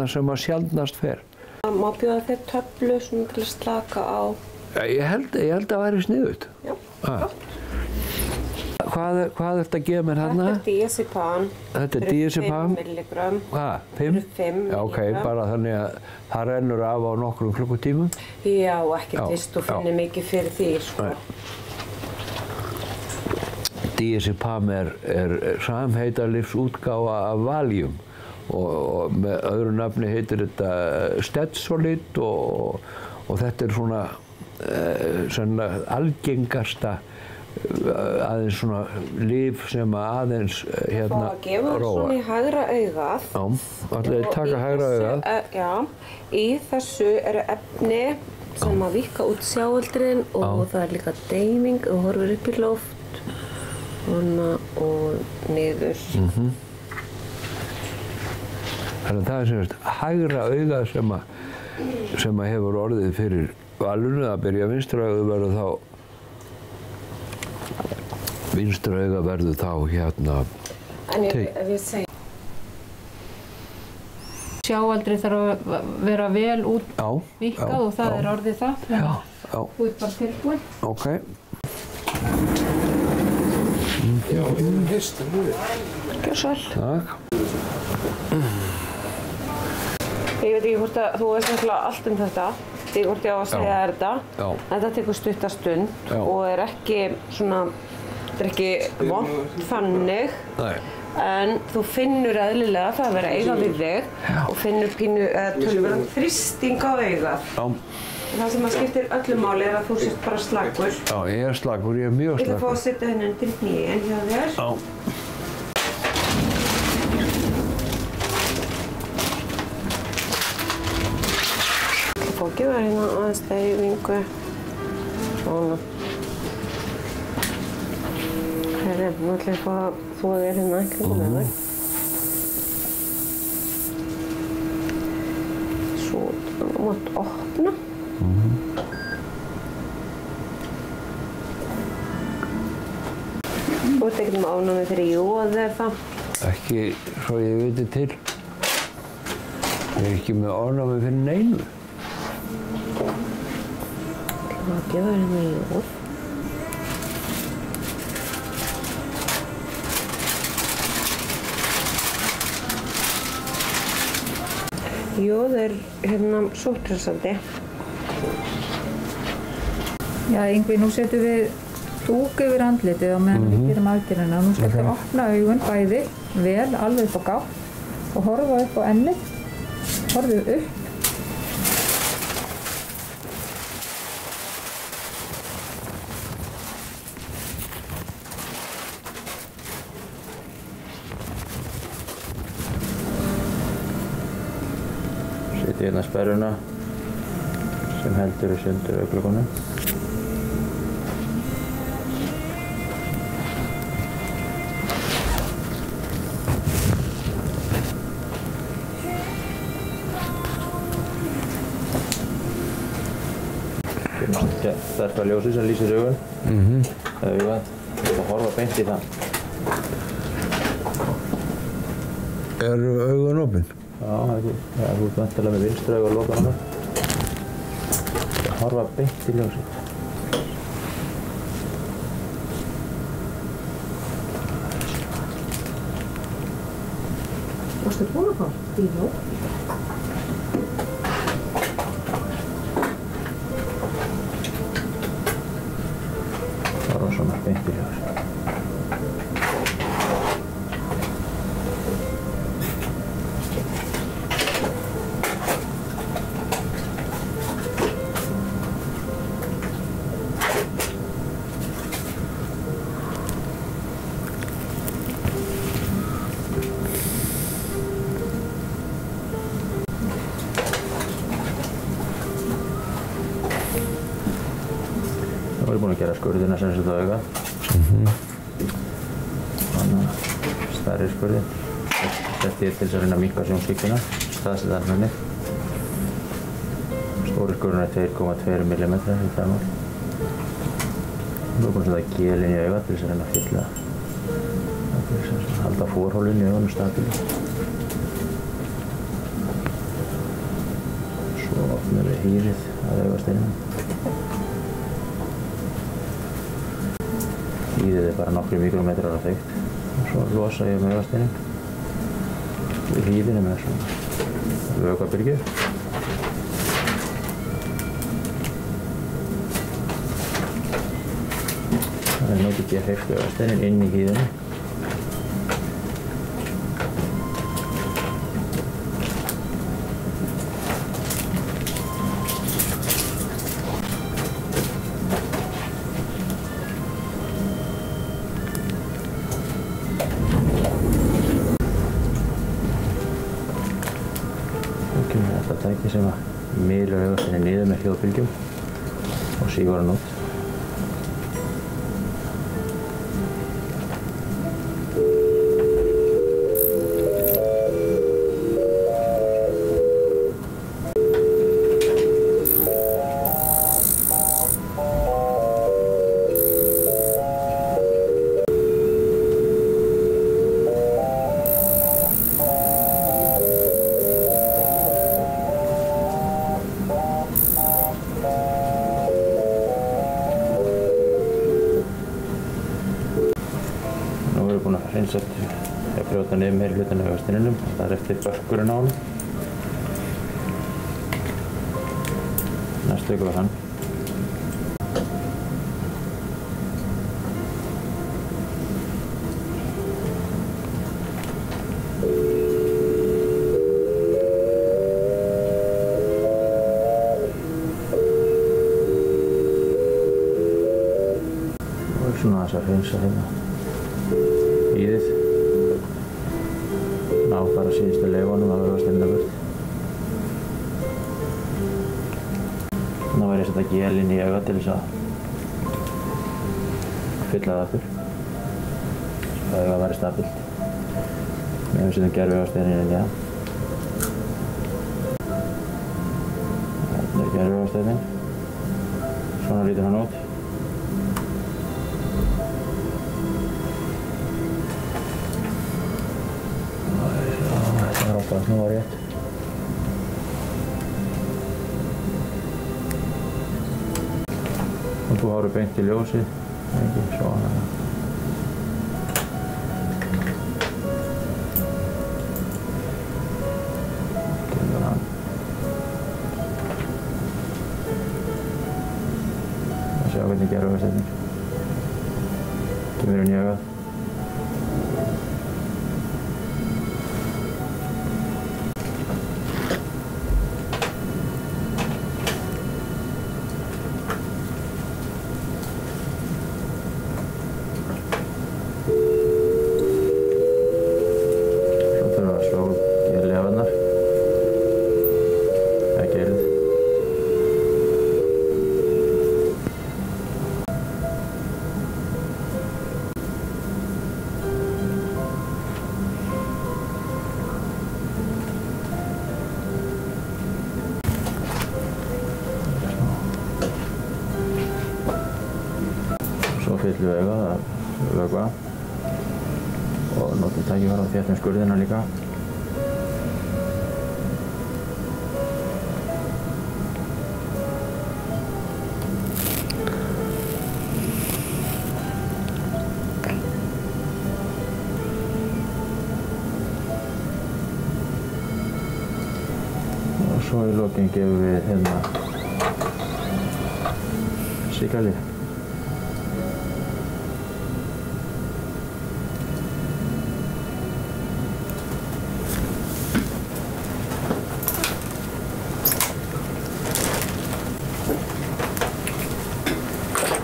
sem að sjaldnast fer. Má bjóða þér töflu svona til að slaka á? Ég held að það væri sniðugt. Já, gott. Hvað ertu að gefa mér þarna? Þetta diazepam. Þetta er diazepam? 5 milligram. Hvað? 5? Já, ok, bara þannig að það rennur af á nokkrum klukkutímum? Já, ekkert vist, þú finnir mikið fyrir því, sko. Diazepam er samheitarlyfsútgáfa af Valium og með öðru nafni heitir þetta Stedsolid og þetta er svona algengasta aðeins svona lyf sem aðeins róa. Fá að gefa svona í hægra augað. Já, allir taka hægra augað. Já, í þessu eru efni sem að víkka út sjáöldrin og það er líka deyfing og horfir upp í loft svona og niður. Þannig að það er semst hægra augað sem að hefur orðið fyrir valinu að byrja vinstra augað verður þá En ef ég segi sjáaldri þarf að vera vel út víkkað og það er orðið það. Já. Þú ert bara tilbúin. Ok. Já, ég hýrst það nú. Gjör svo vel. Takk. Ég veit ekki hvort að þú veist náttúrulega allt þetta. Ég hvort ég á að segja þér þetta. Þetta tekur stutta stund og er ekki svona, þetta er ekki vont þannig. Nei. En þú finnur eðlilega það að vera eiga við þig og finnur töluvert þrýsting á augað. Það sem að skiptir öllu máli er að þú sért bara slakur. Já, ég er slakur, ég er mjög slakur. Ég ætla að fá að setja henni undir hnén hjá þér. Já. Ég ætla að fá að gefa hérna aðeins deyfingu. Svona. Herri, nú ætla ég að fá að þvo þér hérna í kringum með þig. Svo, þú mátt opna. Þú ert ekkert með ofnæmi fyrir jóð eða það? Ekki svo ég viti til. Ég er ekki með ofnæmi fyrir neinu. Ég var að gefa þér hérna jóð. Jóð er hérna sótthressandi. Já, Yngvi, nú setjum við dúk yfir andlitið á meðan við gerum aðgerðina. Nú skaltu opna augun bæði vel, alveg upp á gátt og horfa upp á ennið. Horfið upp. Setjum hérna sperruna sem heldur í sundur augnlokunum. Þetta er ljósið sem lýsir augun. Augað og horfa beint í það. Eru augun opin? Já, þú ert vantilega með vinstra auga að loka hana. Horfa beint í ljósið. Varstu búin að fá? Já. Horfa svona beint í ljósið. Nú er ég búinn að gera skurðina sem þetta auga. Þannig að stærri skurðin. Setti ég til þess að reyna að minnka sjónsíkjuna, staðsetja hann henni. Stóri skurðin er 2,2 mm í þærmál. Nú er ég búinn að setja gel inn í auga til þess að reyna að fylla. Til þess að halda forhólinn í augunum stabílu. Svo opnum við hýrið að augasteininum. Hýðið er bara nokkri mikrometrar á þykkt og svo losa ég með augasteininn við hýðinu með svona vökvabyrgju. Þannig nú get ég hreyft augasteininn inn í hýðinu. Þetta tæki sem að miðlar augasteininn niður með hljóðbylgjum og sígur hann út. Ég brjóta niður meiri hlutan af augasteininum, það er eftir börkurinn á honum. Næst tökum við hann. Og svona þess að hreinsa hérna hýðið. Ná bara síðustu leifunum af augasteinina burt. Nú verð ég að setja gel inn í auga til þess að fylla það aftur. Svo að auga verði stabilt. Við setjum gerviaugasteinin inn í það. Þetta er gerviaugasteinin. Svona lítur hann út. Það er snúa rétt. Og þú hárur beint í ljósið, ekki svona. Kemur hann. Það sjá hvernig gerur augasteinninn. Kemur hann í augað. Svo fyllum við augað af vökva og notum tækifæri að þéttum skurðina líka. Og svo í lokin gefum við hérna sýklalyf.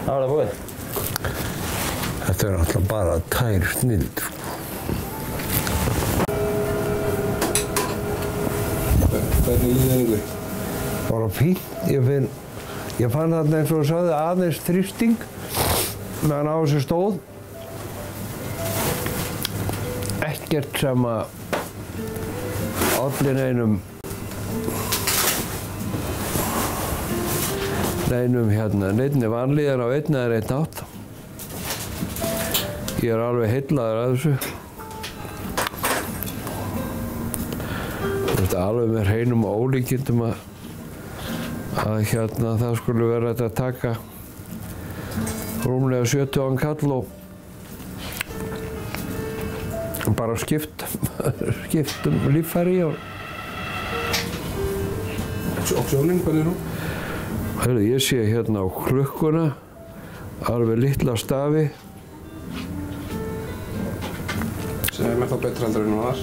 Það var það búið. Þetta er alltaf bara tær snild. Hvernig líður ykkur? Bara fínt. Ég fann þarna eins og þú sagði aðeins þrýsting meðan á þessu stóð. Ekkert sem að olli neinum neinni vanlíðan á einn eða einn átt. Ég er alveg heillaður að þessu. Þetta er alveg með hreinum og ólíkindum að það skulle vera hægt að taka rúmlega 70 kall og bara skiptum líffæri og sjónin, hvernig er hún? Heyrðu, ég sé hérna á klukkuna alveg litla stafi Sem er þá betra heldur en var?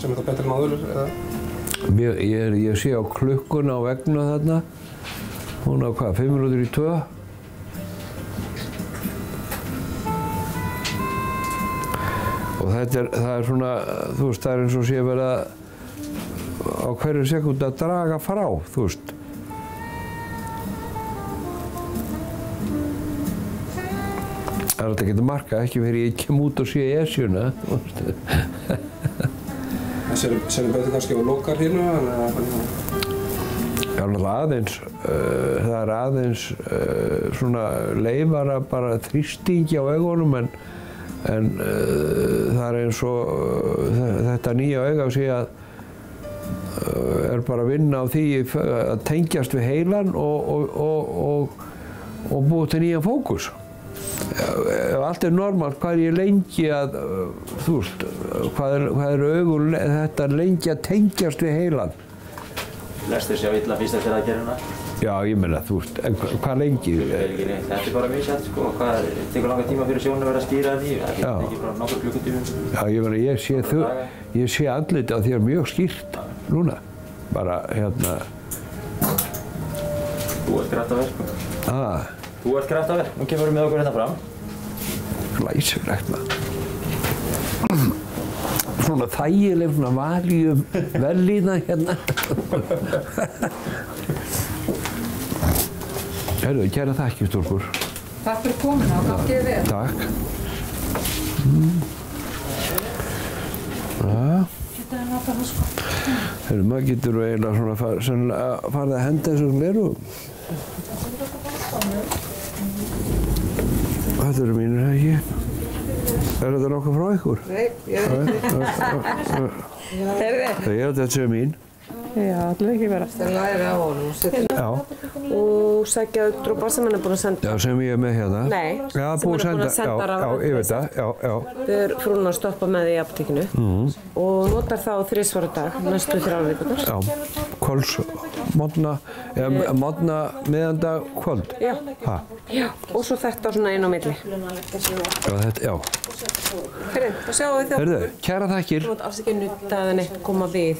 Sem er þá betra en áður, eða? Ég sé á klukkuna á vegna þarna. Hún á hvað, 5 minútur í 2? Og það er svona, þú veist, það er eins og sé verið að á hverju sekúndu að draga frá, þú veist. Það er þetta ekki að marka, ekki fyrir ég kem út og sé Esjuna. Sérðu betur kannski á lokar hérna? Já, aðeins, það er aðeins svona leifara bara þrýstingi á augunum en það er eins og þetta nýja auga sé að er bara að vinna á því að tengjast við heilan og búið til nýjan fókus. Ef allt er normalt, hvað er ég lengi að, þú veist, hvað er augun þetta lengi að tengjast við heilan? Flestir sjá illa fyrst eftir aðgerðina. Já, ég meina, þú veist, en hvað lengi? Þetta er bara misjafnt, sko. Hvað tekur langa tíma fyrir sjónu að vera að skýra því? Það getur ekki bara nokkur klukkutímum. Já, ég meina, ég sé andlitið á þér mjög skýrt núna. Bara, hérna... Þú ert kraftaverk. Þú ert kraftaverk. Nú kemur við með okkur hérna fram. Glæsilegt, maður. Svona þægileg, svona valjum vellíðan hérna. Heyrðu, kæra þakkir, stúlkur. Takk fyrir komuna og gangi þér vel. Takk. Heyrðu, maður getur eiginlega svona farið að henda þessum glerugum. Þetta eru mínir, ekki? Er þetta nokkuð frá ykkur? Nei, ég veit ekki. Þetta séu mín. Já, allir ekki vera. Það læri á honum og setja og sækja augdrópa sem hann er búinn að senda. Já, sem ég er með hérna. Nei, sem hann er búinn að senda rafrænt. Já, ég veit það, já. Þau eru frúin að stoppa með því í apótekinu og notar þá 3 á dag, næstu 3 vikurnar. Já, kvölds, modna, miðjandag, kvöld. Já. Já, og svo þetta svona inn á milli. Já, þetta, já. Fyrir, þá sjáum við þjóð. Heyrðu, kæra þakkir. Þú mátt alls ekki nutta eða neitt koma við.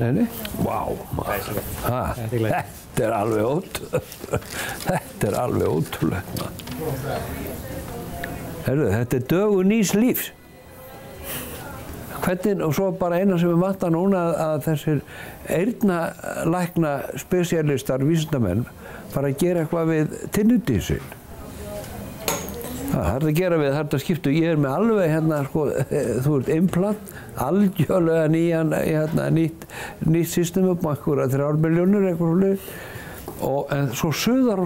Nei. Vá, maður. Þetta er alveg ótrúlegt, maður. Heyrðu, þetta er dögun nýs lífs. Hvernig, og svo bara eina sem við vantar núna að þessir eyrnalækna spesialistar, vísindamenn, fara að gera eitthvað við tinnitusinn. Það er að gera við, það er að skipta. Ég er með alveg hérna, sko, þú ert implant, algjörlega nýtt system upp á einhverja 3 milljónir eitthvað svolítið. En svo suðar.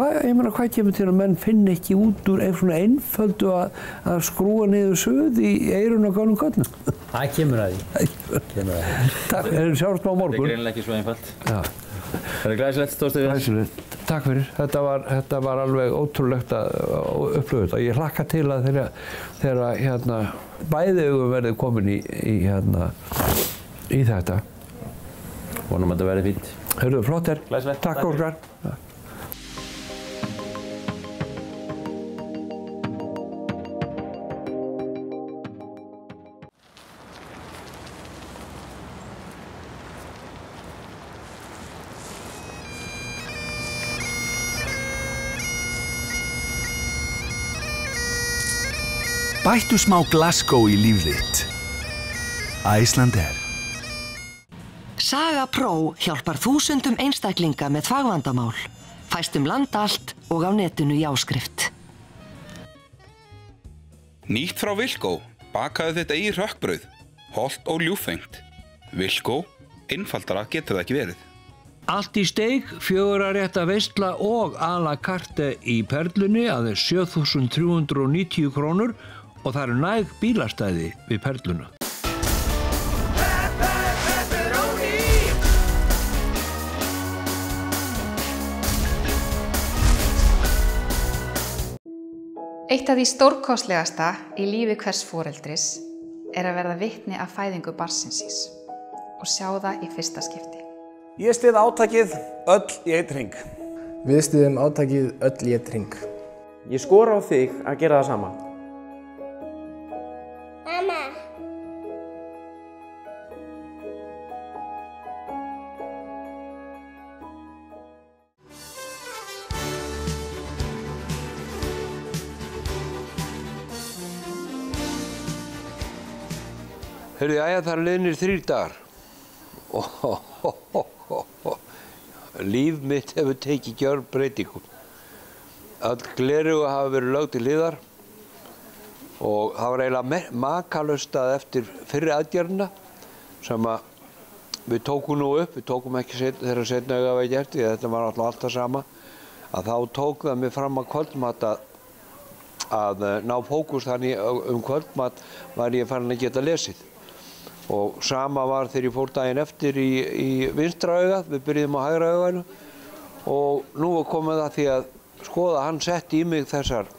Ég meina, hvað kemur til að menn finna ekki út úr svona einföldu að skrúa niður suð í eyrun og gálum köllum? Það kemur að því. Takk, sjáumst á morgun. Þetta er greinilega ekki svo einfalt. Já. Það er glæsilegt, stóðstu við. Glæsilegt. Takk fyrir. Þetta var alveg ótrúlegt að upplifa þetta. Ég hlakka til að þegar hérna, bæði augum verði komin í þetta. Vonum að þetta verði fínt. Heyrðu, flott er. Glæsilegt. Takk, Óskar. Bættu smá Glasgow í líf þitt. Icelandair. Saga Pro hjálpar þúsundum einstaklinga með þvagvandamál. Fæst land allt og á netinu í áskrift. Nýtt frá Wilko. Bakaðu þetta í rökkbrauð. Hollt og ljúffengt. Wilko, einfaldara getur það ekki verið. Allt í steik, 4 rétta veisla og à la carte í Perlunni aðeins 7.390 krónur og það eru næg bílastæði við Perluna. Eitt af því stórkostlegasta í lífi hvers foreldris að verða vitni af fæðingu barnsins síns og sjá það í fyrsta skipti. Ég styð átakið öll í einn hring. Við styðum átakið öll í einn hring. Ég skora á þig að gera það sama. Mamma. Heyrðu, jæja, það eru liðnir 3 dagar. Líf mitt hefur tekið gjörbreytingum. Öll gleraugu hafa verið lögð til hliðar og það var eiginlega makalaust að eftir fyrri aðgerðina sem að við tókum nú upp, við tókum ekki þegar seinna auga var gert, því þetta var alltaf sama, að þá tók það mig fram að kvöldmat að ná fókus, þannig kvöldmat var ég farin að geta lesið. Og sama var þegar ég fór daginn eftir í vinstra augað, við byrjuðum á hægra auganu og nú var komið að því að skoða, hann setti í mig þessar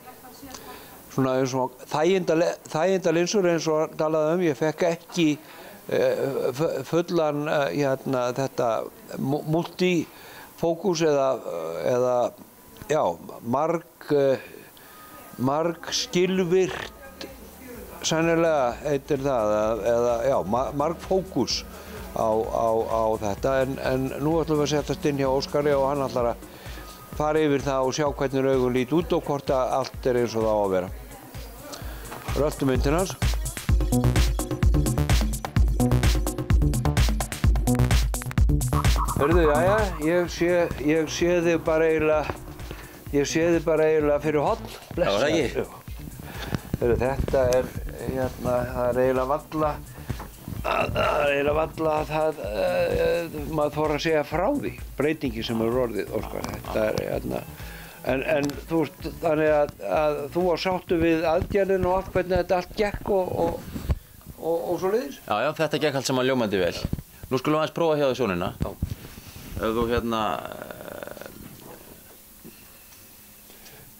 svona eins og þæginda linsur eins og hann talaði ég fekk ekki fullan þetta multifókus eða já, marg skilvirt sennilega heitir það, eða já, margfókus á þetta, en nú ætlum við að setjast inn hjá Óskari og hann ætlar að fara yfir það og sjá hvernig augun lít út og hvort að allt eins og það á að vera. Röltum inn til hans. Hörðu, jæja, ég sé þig bara eiginlega fyrir horn. Já, það ekki? Þetta það er eiginlega valla að maður þora að segja frá því, breytingi sem er orðið, Óskar. Þetta er en þú veist, þannig að þú var sáttu við aðgerðin og allt, hvernig þetta allt gekk og svoleiðis? Já, þetta gekk allt saman ljómandi vel. Nú skulum við aðeins prófa hjá þig sonina. Ef þú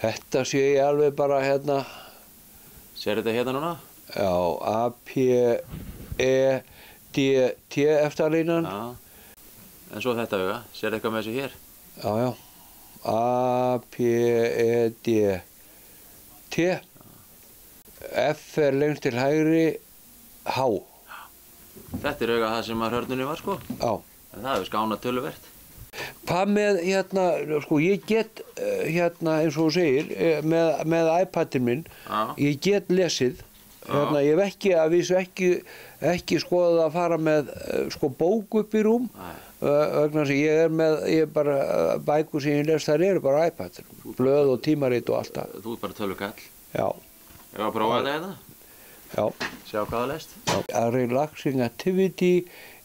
Þetta sé ég alveg bara Sér þetta hérna núna? Já, A-P-E-D-T eftirlínan. Já, en svo þetta auga, sér eitthvað með þessu hér? Já, A-P-E-D-T. F er lengst til hægri, H. Þetta er auga það sem að hörnunni var, sko? Já. En það hefur skánað töluvert. Hvað með, sko, ég get, eins og þú segir, með iPadin minn, ég get lesið, ég hef ekki, að vísu ekki skoðað að fara með, sko, bók upp í rúm, vegna þess að ég er bara, bækur sem ég les, þær eru bara iPad, blöð og tímarit og allt það. Þú ert bara tölvukall? Já. Ég var að prófa þetta hérna? Já. Sjá hvað það lest? A relaxing activity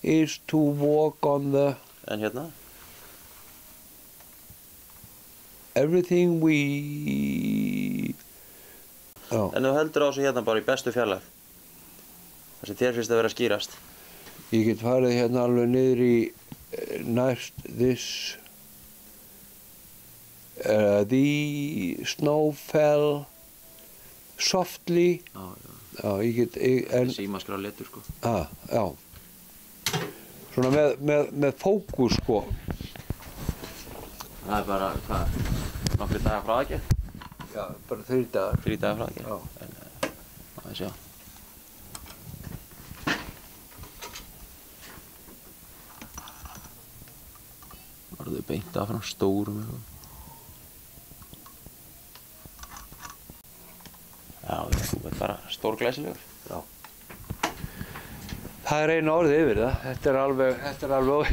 is to walk on the... En hérna? Everything we... En þú heldur á þessu hérna bara í bestu fjarlægð? Það sem þér finnst að vera að skýrast? Ég get farið hérna alveg niður í næst the snow fell softly. Já, ég get... Símaskrá letur, sko. Já. Svona með fókus, sko. Það er bara, hvað, nokkri dagar frá ekki? Já, bara 3 dagar. 3 dagar frá ekki? Já. Það er sjá. Varðu beint af frá stórum eitthvað. Já, Þú ert bara stórglæsilegur. Já. Það er einu orðið yfir það. Þetta er alveg,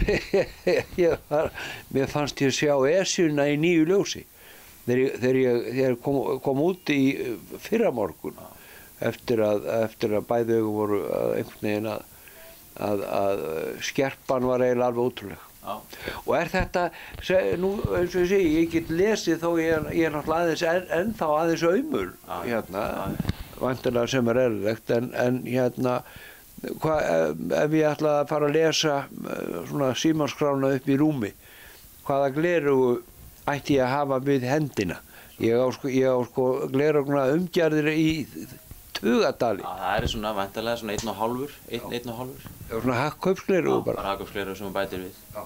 mér fannst ég sjá Esjuna í nýju ljósi. Þegar ég kom út í fyrramorgun, eftir að bæði augu voru einhvern veginn að skerpan var eiginlega alveg ótrúleg. Já. Og þetta, nú eins og ég segi, ég get lesið þó ég er náttúrulega ennþá aðeins aumur hérna, væntanlega sem er eðlilegt, en hérna, ef ég ætla að fara að lesa svona símaskrána upp í rúmi, hvaða glerugu ætti ég að hafa við hendina? Ég á sko glerugna umgerðir í tugadali. Það er svona væntanlega svona 1,5. 1,5. Það er svona hakkkaupsglerugu bara. Bara hakkkaupsglerugu sem þú bætir við. Já.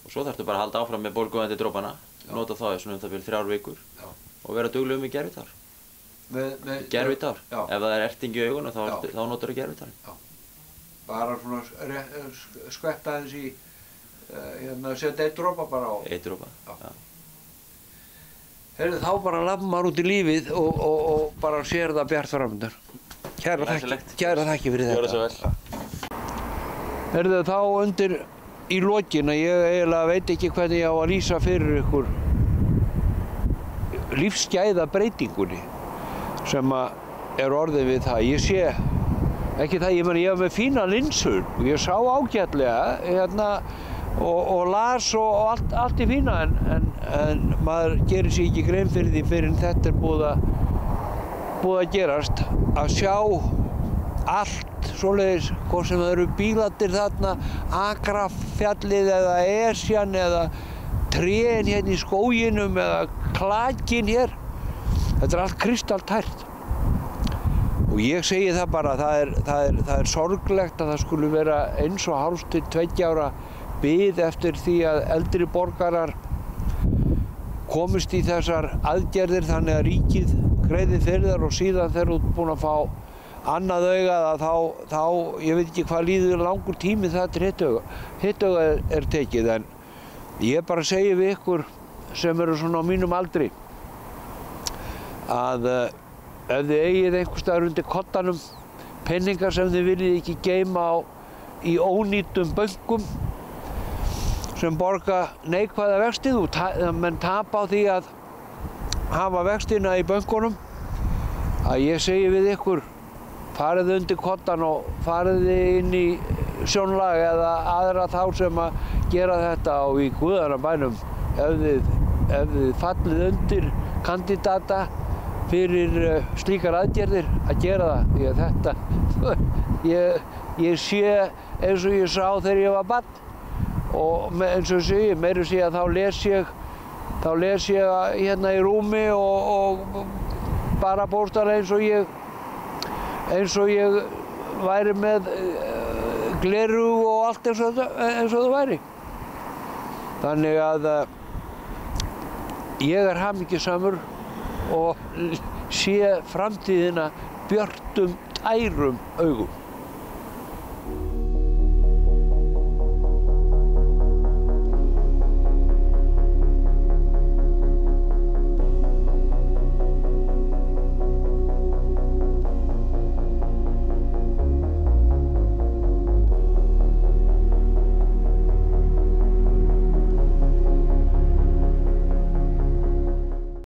Og svo þarftu bara að halda áfram með bólguvændi dropana, nota þá í svona það fyrir 3 vikur og vera duglegur með gervitár. Gervitár. Ef það er erting í augun þá notar þú gervitár. Bara svona skvetta aðeins í, setja 1 dropa bara á. 1 dropa, já. Heyrðu, þá bara labbar maður út í lífið og bara sér það bjart framöndan. Kæra þakki fyrir þetta. Gjörðu svo vel. Heyrðu, þá undir í lokin að ég eiginlega veit ekki hvernig ég á að lýsa fyrir ykkur lífsgæða breytingunni sem er orðið við það. Ég sé ekki það, ég var með fína linsur og ég sá ágætlega hérna og las og allt í fína en maður gerir sér ekki grein fyrir því fyrir en þetta er búið að gerast að sjá allt svoleiðis, hvort sem það eru bílarnir þarna, Akrafjallið eða Esjan eða trén hérna í skóginum eða klakinn hér. Þetta er allt kristaltært. Og ég segi það bara, það er sorglegt að það skuli vera 1,5 til 2 ára bið eftir því að eldri borgarar komist í þessar aðgerðir þannig að ríkið greiði fyrir þær og síðan þegar þú ert búin að fá annað augað þá ég veit ekki hvað líður langur tími það til hitt augað er tekið, en ég bara segi við ykkur sem eru svona á mínum aldri að ef þið eigið einhvers staðar undir koddanum penningar sem þið viljið ekki geyma í ónýtum bönkum sem borga neikvæða vexti, menn tapa á því að hafa vextina í bönkunum, að ég segi við ykkur farið undir koddan og farið inn í sjónlag eða aðra þá sem að gera þetta og í guðanna bænum ef þið fallið undir kandidata fyrir slíkar aðgerðir að gera það, því að þetta ég sé eins og ég sá þegar ég var barn og eins og ég segi, meira sé að þá les ég hérna í rúmi og bara bókstaflega eins og ég væri með gleraugu og allt eins og það væri. Þannig að ég er hamingjusamur og sé framtíðina björtum, tærum augum.